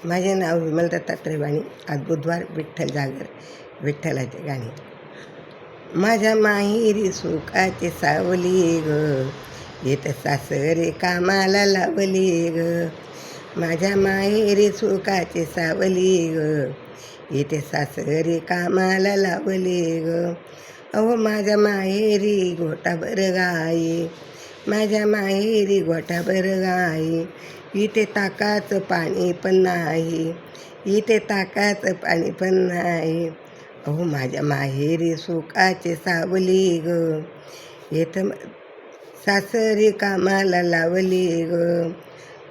माझे नाव विमल दत्तात्रय वाणी. आज बुधवार. विठ्ठल जागर. विठ्ठलाचे गाणे. माझ्या माहेरी सुखाची सावली ग, येत सासरे कामाला लावली ग. माझ्या माहेरी सुखाची सावली ग, येते सासरे कामाला लावली ग. अहो माझ्या माहेरी गोठाभर गाई, माझ्या माहेरी गोठाभर गाई. इथे ताकाचं पाणी पण नाही, इथे ताकाचं पाणी पण नाही. अहो माझ्या माहेरी सुखाची सावली ग, इथं सासरी कामाला लावली ग.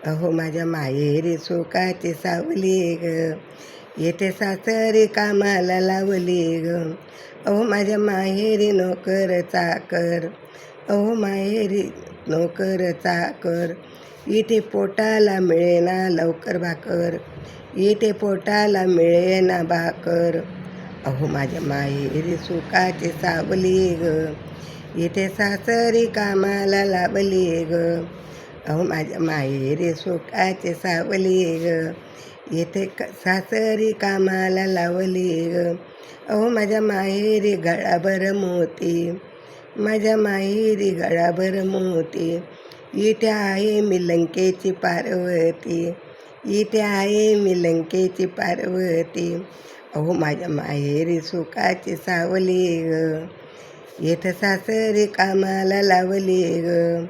अहो माझ्या माहेरी सुखाची सावली ग, येथे सासरी कामाला लावली ग. अहो माझ्या माहेरी नोकर चाकर, अहो माहेरी नोकर चाकर. इथे पोटाला मिळेना लवकर भाकर, इथे पोटाला मिळेना भाकर. अहो माझ्या माहेरी सुखाची सावली ग, इथे सासरी कामाला लावली ग. अहो माझ्या माहेरी सुखाची सावली ग, इथे सासरी कामाला लावली ग. अहो माझ्या माहेरी गळाभर मोती, माझ्या माहेरी गळाभर मोती. इथे आहे मी लंकेची पार्वती, इथे आहे मी लंकेची पार्वती. अहो माझ्या माहेरी सुखाची सावली ग, इथं सासरी कामाला लावली ग.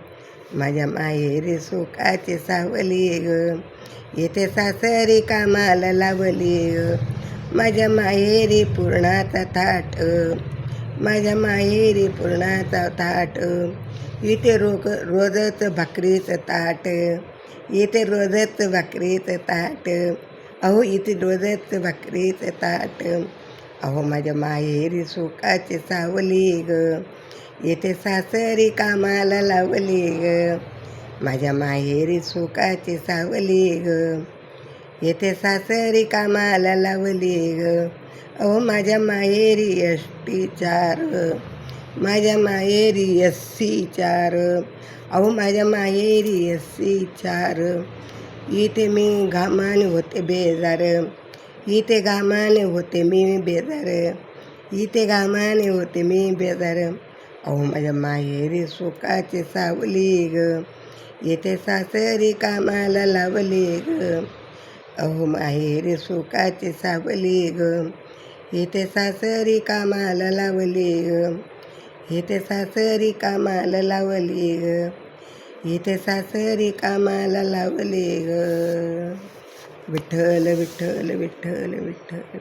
माझ्या माहेरी सुखाची सावली ग, इथे सासरी कामाला लावली ग. माझ्या माहेरी पुरणाचा थाट, माझ्या माहेरी पुरणाचा थाट. इथे रोजच भाकरीचं ताट, इथे रोजच भाकरीचं ताट. अहो इथे रोजच भाकरीचं ताट. अहो माझ्या माहेरी सुखाची सावली ग, इथे सासरी कामाला लावली ग. माझ्या माहेरी सुखाची सावली ग, इथे सासरी कामाला लावली ग. अहो माझ्या माहेरी एसटी 4, माझ्या माहेरी SC 4. अहो माझ्या माहेरी SC 4. इथे मी घामाने होते बेजार, इथे घामाने होते मी बेजार, इथे घामाने होते मी बेजार. अहो माझ्या माहेरी सुखाची सावली ग, इथे सासरी कामाला लावली ग. अहो माहेरी सुखाची सावली ग, इथे सासरी कामाला लावली ग. इथे सासरी कामाला लावली ग, इथे सासरी कामाला लावली ग. विठ्ठल विठ्ठल विठ्ठल विठ्ठल.